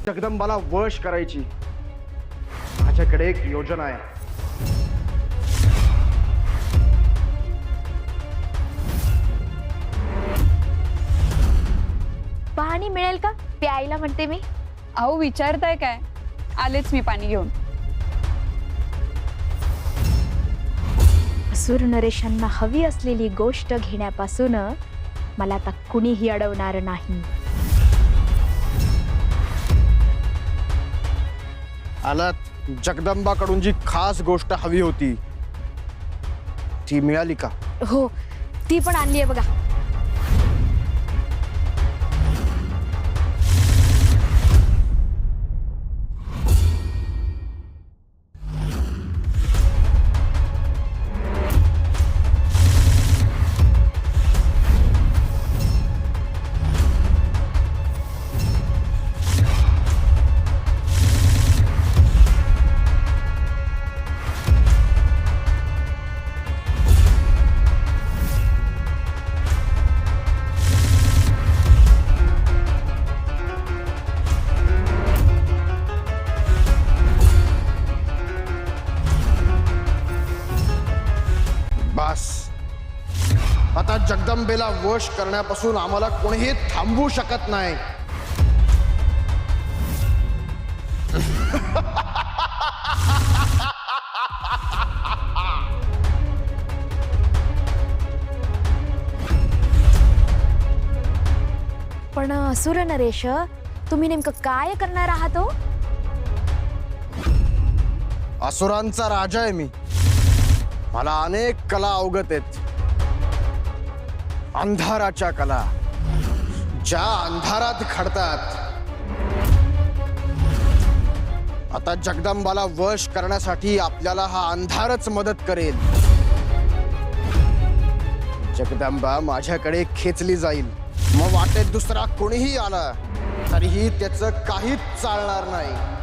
जगदंबाला वश करायची माझ्याकडे एक योजना आहे. पाणी मिळेल का प्यायला म्हणते मी. अहो विचारताय काय? आलेच मी पाणी घेऊन. असुर नरेशांना हवी असलेली गोष्ट घेण्यापासून मला आता कुणीही अडवणार नाही. आलात जगदंबाकडून जी खास गोष्ट हवी होती ती मिळाली का? हो, ती पण आणली आहे बघा. बस आता जगदंबेला वश करण्यापासून आम्हाला कोणीही थांबवू शकत नाही. पण असुर नरेश, तुम्ही नेमकं काय करणार आहात हो? असुरांचा राजा आहे मी. मला अनेक कला अवगत आहेत. अंधाराच्या कला ज्या अंधारात घडतात. आता जगदंबाला वश करण्यासाठी आपल्याला हा अंधारच मदत करेल. जगदंबा माझ्याकडे खेचली जाईल. मग वाटेत दुसरा कोणीही आला तरीही त्याचं काहीच चालणार नाही.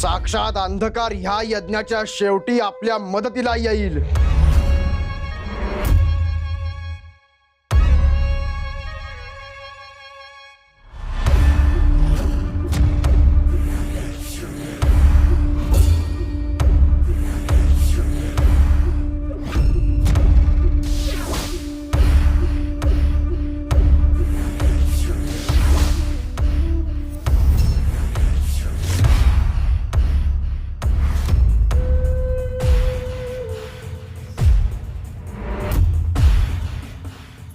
साक्षात अंधकार ह्या यज्ञाच्या शेवटी आपल्या मदतीला येईल.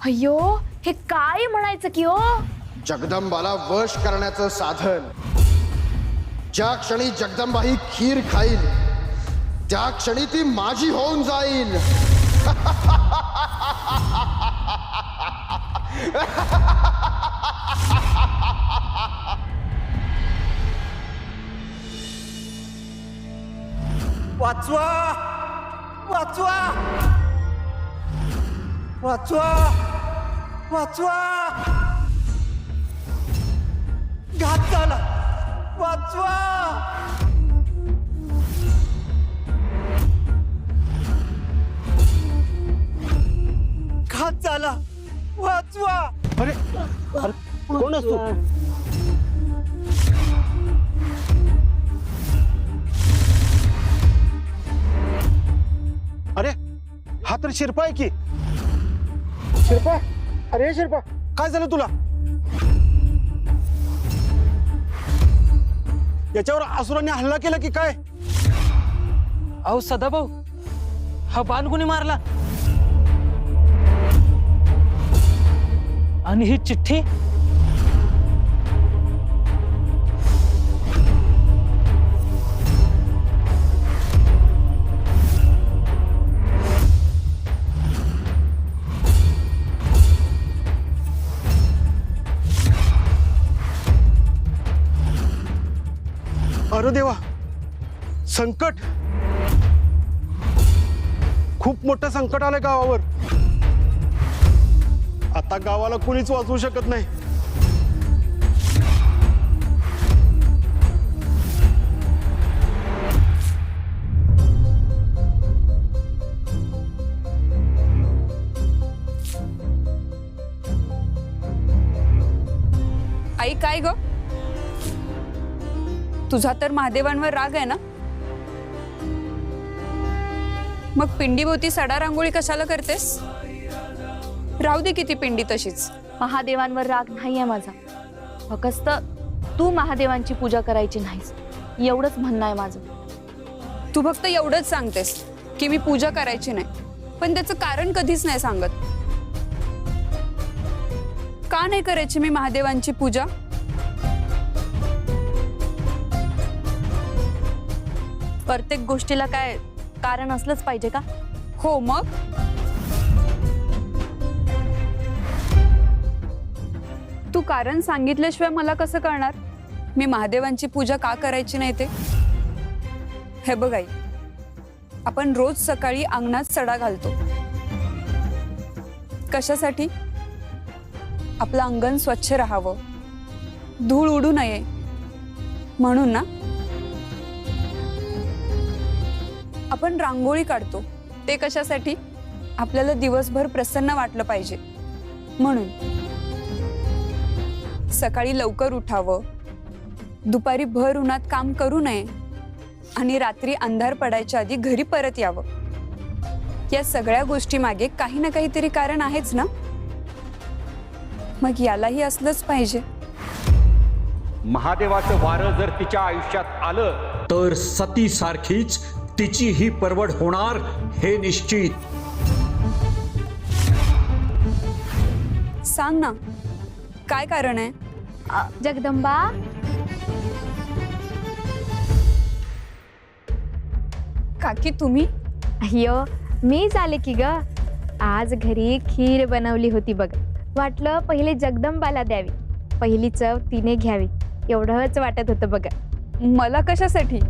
अय्यो, हे काय म्हणायचं की हो? जगदंबाला वश करण्याचं साधन. ज्या क्षणी जगदंबा ही खीर खाईल त्या क्षणी ती माझी होऊन जाईल. वाचवा वाचवा वाचवा वाचवा. घात झाला. वाचवा. घात झाला. वाचवा. अरे कोण असतो? अरे हा तर शिरपा आहे की. शिरपा, अरे शिरपा, काय झालं तुला? याच्यावर असुरांनी हल्ला केला की काय? अहो सदाभाऊ, हा बाण कोणी मारला? आणि ही चिठ्ठी? अरे देवा, संकट! खूप मोठं संकट आलंय गावावर. आता गावाला कुणीच वाचवू शकत नाही. आई काय ग, तुझा तर महादेवांवर राग आहे ना? मग पिंडीभोवती सडा रांगोळी कशाला करतेस? राहू दे किती पिंडी तशीच. महादेवांवर राग नाहीये माझा, फक्त तू महादेवांची पूजा करायची नाहीस एवढंच म्हणणं आहे माझं. तू फक्त एवढंच सांगतेस की मी पूजा करायची नाही, पण त्याचं कारण कधीच नाही सांगत. का नाही करायची मी महादेवांची पूजा? प्रत्येक गोष्टीला काय कारण असलंच पाहिजे का? हो मग तू कारण सांगितल्याशिवाय मला कसं कळणार मी महादेवांची पूजा का करायची नाही ते? हे बघ आई, आपण रोज सकाळी अंगणात सडा घालतो. कशासाठी? आपलं अंगण स्वच्छ राहावं, धूळ उडू नये म्हणून ना. आपण रांगोळी काढतो ते कशासाठी? आपल्याला दिवसभर प्रसन्न वाटलं पाहिजे म्हणून. सकाळी लवकर उठावं, दुपारी भर उन्हात काम करू नये आणि रात्री अंधार पडायच्या आधी घरी परत यावं. या सगळ्या गोष्टी मागे काही ना काहीतरी कारण आहेच ना. मग यालाही असलंच पाहिजे. महादेवाचं वारं जर तिच्या आयुष्यात आलं तर सतीसारखीच तिची ही परवड होणार हे निश्चित. सांग ना, काय कारण आहे? जगदंबा, काकी तुम्ही? अय्यो, मी झाले की ग. आज घरी खीर बनवली होती बघ. वाटलं पहिले जगदंबाला द्यावी, पहिली चव तिने घ्यावी एवढंच वाटत होतं बघ. मला कशासाठी?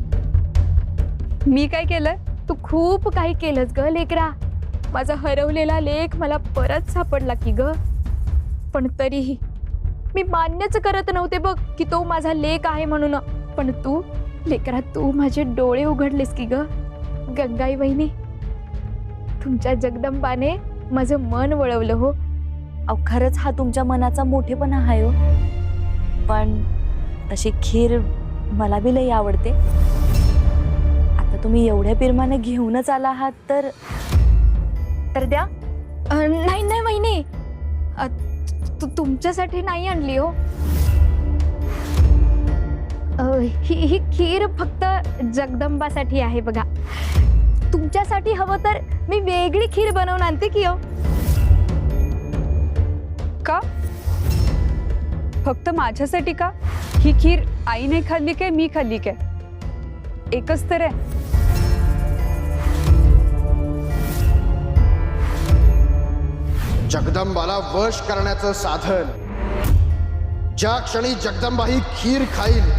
मी काय केलंय? तू खूप काही केलंस ग लेकरा. माझा हरवलेला लेक मला परत सापडला की ग. पण तरीही मी मान्यच करत नव्हते बघ की तो माझा लेक आहे म्हणून. पण तू लेकरा, तू माझे डोळे उघडलेस की ग. गंगाई वहिनी, तुमच्या जगदंबाने माझं मन वळवलं हो. अहो खरंच हा तुमच्या मनाचा मोठेपणा आहे हो. पण तशी खीर मला बी लई आवडते. आता तुम्ही एवढ्या पिरमाने घेऊनच आला आहात तर द्या. नाही नाही वहिनी, तुमच्यासाठी नाही आणली हो. ही खीर फक्त जगदंबासाठी आहे बघा. तुमच्यासाठी हवं तर मी वेगळी खीर बनवून आणते की हो. का? फक्त माझ्यासाठी का? ही खीर आईने खाल्ली काय मी खाल्ली काय? एकच तर आहे. जगदंबाला वश करण्याचं साधन. ज्या क्षणी जगदंबा ही खीर खाईल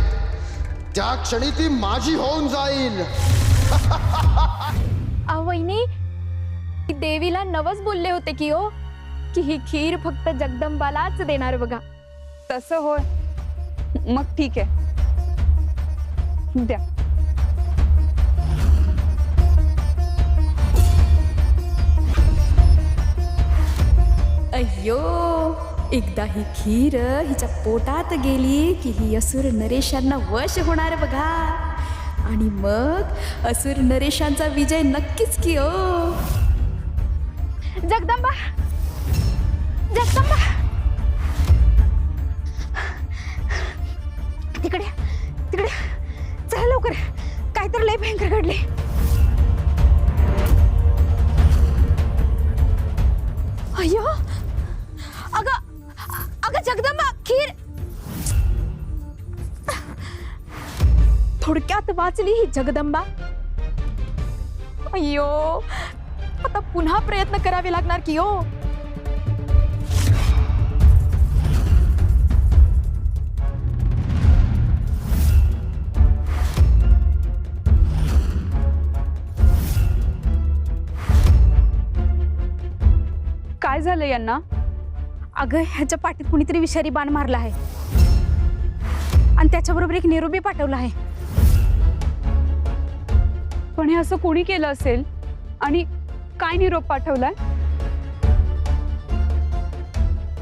त्या क्षणी ती माझी होऊन जाईल. वहिनी, देवीला नवस बोलले होते की हो की ही खीर फक्त जगदंबालाच देणार बघा. तसं होय, मग ठीक आहे, द्या. अय्यो, एकदा ही खीर हिच्या पोटात गेली की ही असुर नरेशांना वश होणार बघा. आणि मग असुर नरेशांचा विजय नक्कीच की हो. जगदंबा, जगदंबा, तिकडे तिकडे चला लवकर, काहीतरी लय भयंकर घडले. अय्यो, अगं जगदंबा खीर थोडक्यात वाचली ही जगदंबा. अय्यो आता पुन्हा प्रयत्न करावे लागणार की हो. काय झालं यांना? अगं ह्याच्या पाठीत कुणीतरी विषारी बाण मारला आहे आणि त्याच्याबरोबर एक निरोपी पाठवला आहे. पण हे असं कोणी केलं असेल आणि काय निरोप पाठवलाय?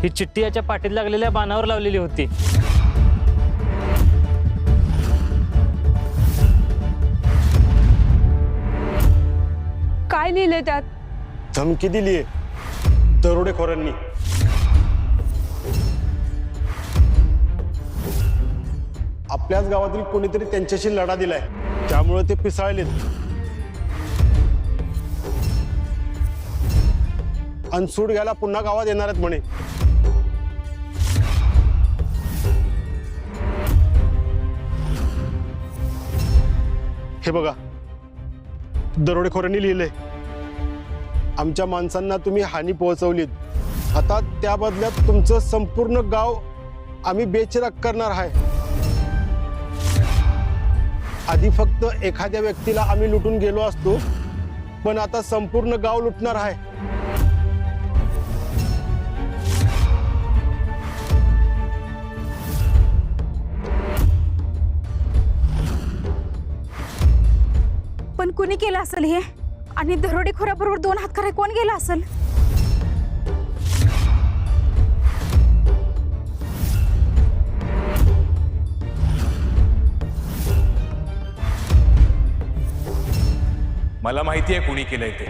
ही चिठ्ठी याच्या पाठीत लागलेल्या बाणावर लावलेली होती. काय लिहिलंय त्यात? धमकी दिलीये दरोडेखोरांनी. आपल्याच गावातील कोणीतरी त्यांच्याशी लढा दिलाय, त्यामुळे ते पिसाळलेत. आणि सूट घ्यायला पुन्हा गावात येणार आहेत म्हणे. हे बघा, दरोडेखोरांनी लिहिलंय, आमच्या माणसांना तुम्ही हानी पोहोचवलीत. आता त्या बदल्यात तुमचं संपूर्ण गाव आम्ही बेचिराख करणार आहे. आधी फक्त एखाद्या व्यक्तीला आम्ही लुटून गेलो असतो, पण आता संपूर्ण गाव लुटणार आहे. पण कुणी केलं असेल हे? आणि दरोडेखोराबरोबर दोन हात कराय कोण गेला असेल? मला माहिती आहे कुणी केलंय ते.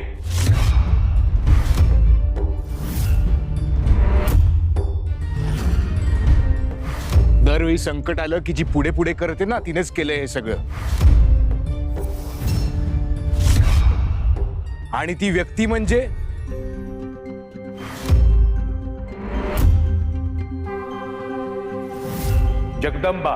दरवेळी संकट आलं की जी पुढे पुढे करते ना, तिनेच केलंय हे सगळं. आणि ती व्यक्ती म्हणजे जगदंबा.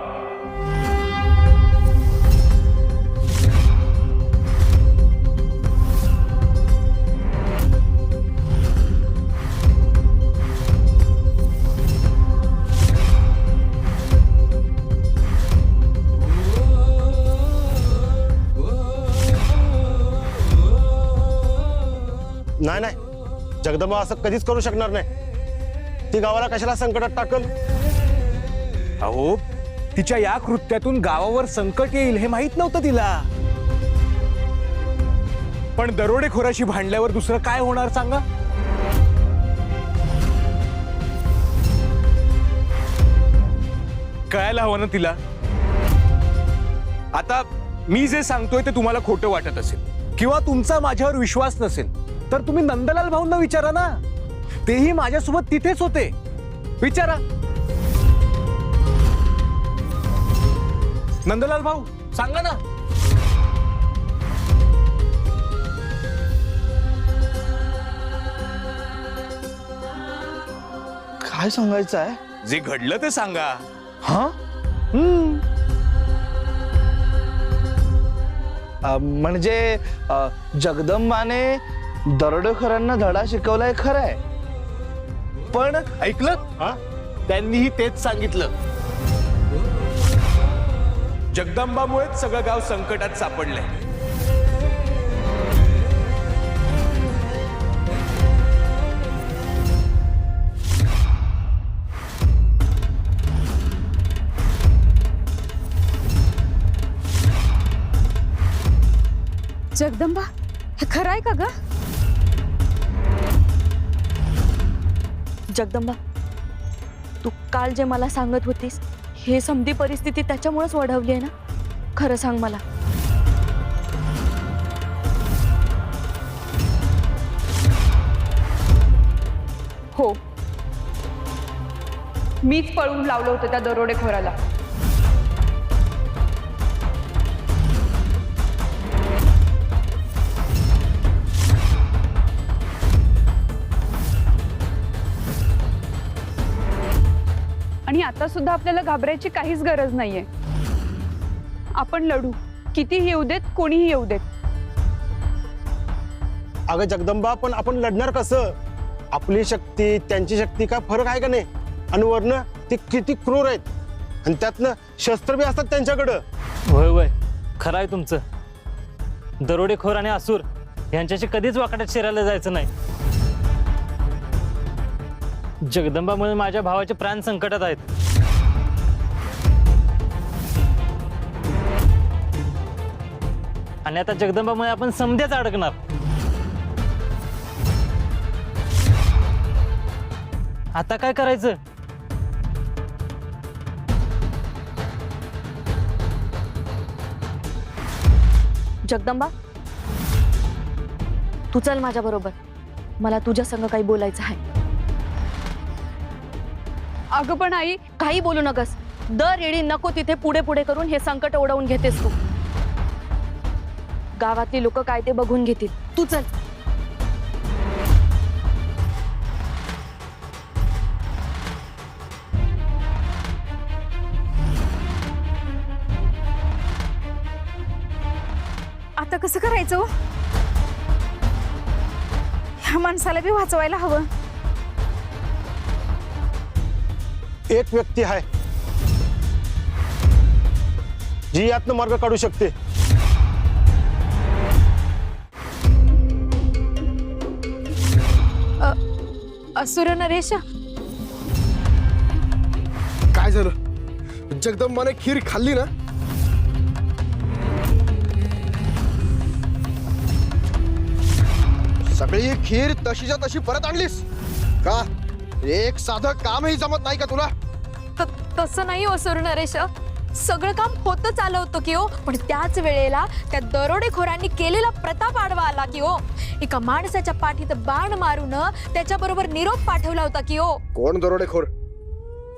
नाही नाही, जगदंबा असं कधीच करू शकणार नाही. ती गावाला कशाला संकटात टाकल? अहो, तिच्या या कृत्यातून गावावर संकट येईल हे माहित नव्हतं तिला. पण दरोडेखोराशी भांडल्यावर दुसरं काय होणार सांगा? कळायला हवं ना तिला. आता मी जे सांगतोय ते तुम्हाला खोटं वाटत असेल किंवा तुमचा माझ्यावर विश्वास नसेल तर तुम्ही नंदलाल भाऊंना विचारा ना. तेही माझ्यासोबत तिथेच होते. विचारा. नंदलाल भाऊ सांगा ना. काय सांगायचं आहे? जे घडलं ते सांगा. हा म्हणजे जगदंबाने दरोडेखोरांना धडा शिकवलाय खरंय, पण ऐकलं? त्यांनीही तेच सांगितलं. जगदंबामुळेच सगळं गाव संकटात सापडलंय. जगदंबा हे खरं आहे का ग? जगदंबा, तू काल जे मला सांगत होतीस हे समधी परिस्थिती त्याच्यामुळेच वाढवली आहे ना? खरं सांग मला. हो, मीच पळून लावलं होतं त्या दरोडेखोराला. आता सुद्धा आपल्याला घाबरायची काहीच गरज नाहीये. आपण लढू, कितीही येऊ देत, कोणीही येऊ देत. अगं जगदंबा, पण आपण लढणार कसं? आपली शक्ती त्यांची शक्ती काय फरक आहे का नाही? आणि वरनं ते किती क्रूर आहेत, आणि त्यातनं शस्त्र बी असतात त्यांच्याकडं. होय होय, खरं आहे तुमचं. दरोडेखोर आणि असुर यांच्याशी कधीच वाकड्यात शिरायला जायचं नाही. जगदंबामुळे माझ्या भावाचे प्राण संकटात आहेत. आणि आता जगदंबामुळे आपण समध्याच अडकणार. आता काय करायचं? जगदंबा, तू चल माझ्या बरोबर. मला तुझ्या संग काही बोलायचं आहे. अगं पण आई, काही बोलू नकस. दर येळी नको तिथे पुढे पुढे करून हे संकट ओढवून घेतेस तू. गावातली लोक काय ते बघून घेतील. तू चल. आता कसं करायचं? ह्या माणसाला बी वाचवायला हवं. एक व्यक्ती आहे जी यातनं मार्ग काढू शकते. असुर नरेश, काय झालं? जगदंबाने खीर खाल्ली ना? सगळी खीर तशीच्या तशी परत आणलीस का? एक साधं कामही जमत नाही का तुला? तसं नाही असुर नरेश. सगळं काम होतच आलं होतं की हो, पण त्याच वेळेला त्या दरोडेखोरांनी केलेला प्रताप आडवा आला की हो. एका माणसाच्या पाठीत बाण मारून त्याच्याबरोबर निरोप पाठवला होता की हो. कोण दरोडेखोर?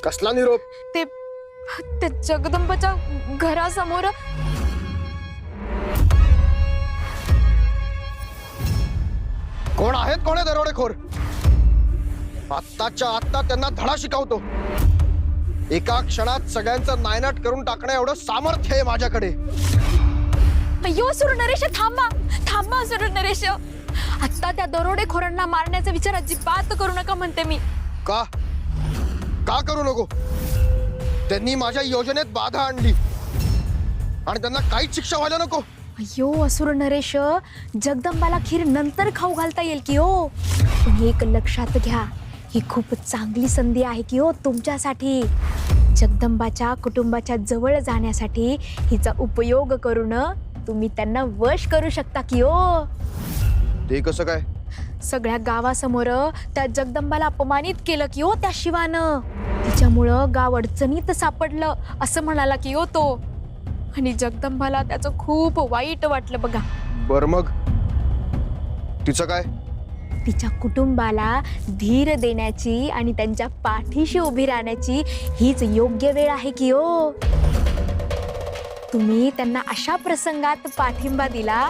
कसला निरोप? ते जगदंबाच्या घरासमोर कोण आहेत? कोण आहे दरोडेखोर? आत्ताच्या आत्ता त्यांना धडा शिकवतो. एका क्षणात सगळ्यांचं नायनाट करून टाकण्या एवढं सामर्थ्य आहे माझ्याकडे. अय्यो असुर नरेश, थांबा थांबा असुर नरेश. आता त्या दरोडेखोरांना मारण्याचा विचार अजिबात करू नका म्हणते मी. का का करू नको? त्यांनी माझ्या योजनेत बाधा आणली आणि त्यांना काहीच शिक्षा व्हायला नको. अय्यो असुर नरेश, जगदंबाला खीर नंतर खाऊ घालता येईल की हो, पण एक लक्षात घ्या, ही खूप चांगली संधी आहे की हो तुमच्यासाठी. जगदंबाच्या कुटुंबाच्या जवळ जाण्यासाठी हिचा उपयोग करून तुम्ही त्यांना वश करू शकता की हो. ते कसं काय? सगळ्या गावासमोर त्या जगदंबाला अपमानित केलं की हो त्या शिवानं. तिच्यामुळं गाव अडचणीत सापडलं असं म्हणाला की हो तो. आणि जगदंबाला त्याचं खूप वाईट वाटलं बघा. बर मग तिचं काय? तिच्या कुटुंबाला धीर देण्याची आणि त्यांच्या पाठीशी उभी राहण्याची हीच योग्य वेळ आहे की हो. तुम्ही त्यांना अशा प्रसंगात पाठिंबा दिला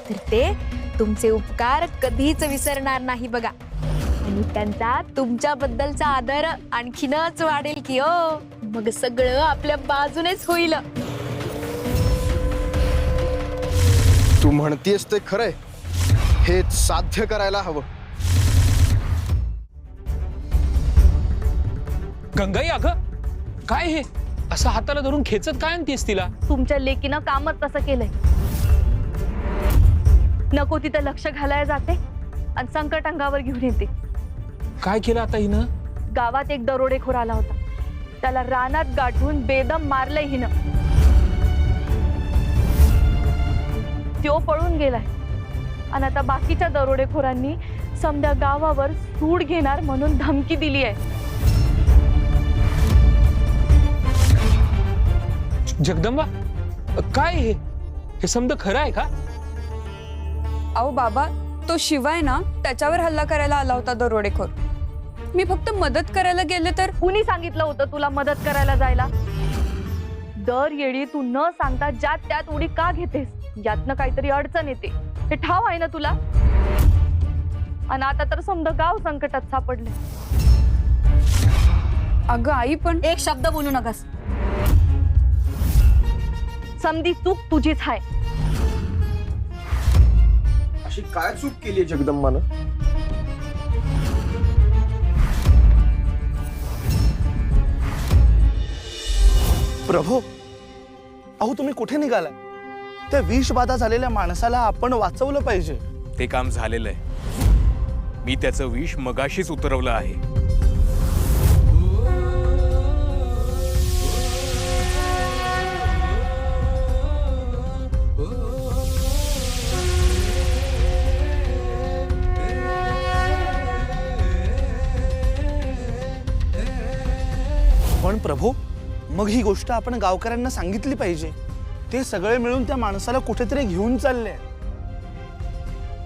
तर ते तुमचे उपकार कधीच विसरणार नाही बघा. आणि त्यांचा तुमच्याबद्दलचा आदर आणखीनच वाढेल की हो. मग सगळं आपल्या बाजूनेच होईल. तू म्हणतेस ते खरंय. हे साध्य करायला हवं. गंगाई, अगं काय हे असं हाताला धरून खेचत काय आणतीस तिला? तुमच्या लेकीनं कामच तसं केलंय. नको तिथं लक्ष घालायला जाते आणि संकट अंगावर घेऊन येते. काय केलं आता हिनं? गावात एक दरोडेखोर आला होता. त्याला रानात गाठून बेदम मारलंय हिनं. तो पळून गेलाय आणि आता बाकीच्या दरोडेखोरांनी समध्या गावावर सूड घेणार म्हणून धमकी दिली आहे. जगदंबा, काय हे समजा खरं आहे का? अहो बाबा, तो शिवाय ना त्याच्यावर हल्ला करायला आला होता दरोडेखोर. मी फक्त मदत करायला गेले तर. कुणी सांगितलं होतं तुला मदत करायला जायला? दर येळी तू न सांगता ज्यात त्यात उडी का घेतेस? यातनं काहीतरी अडचण येते हे ठाव आहे ना तुला? आणि आता तर समजा गाव संकटात सापडले. अगं आई पण एक शब्द बोलू नकस. समधी चूक तुझीच आहे. अशी काय चूक केली जगदंबानं? प्रभू, अहो तुम्ही कुठे निघालाय? त्या विषबाधा झालेल्या माणसाला आपण वाचवलं पाहिजे. ते काम झालेलं आहे. मी त्याचं विष मगाशीच उतरवलं आहे. पण प्रभू, मग ही गोष्ट आपण गावकऱ्यांना सांगितली पाहिजे. ते सगळे मिळून त्या माणसाला कुठेतरी घेऊन चालले.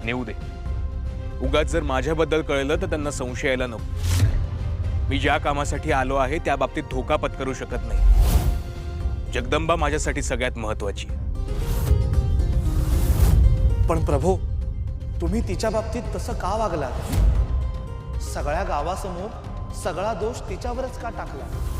नेऊ दे. उगाच जर माझ्याबद्दल कळलं तर त्यांना संशय यायला नको. मी ज्या कामासाठी आलो आहे त्या बाबतीत धोका पत्करू शकत नाही. जगदंबा माझ्यासाठी सगळ्यात महत्वाची आहे. पण प्रभू, तुम्ही तिच्या बाबतीत तसं का वागलात? सगळ्या गावासमोर सगळा दोष तिच्यावरच का टाकला?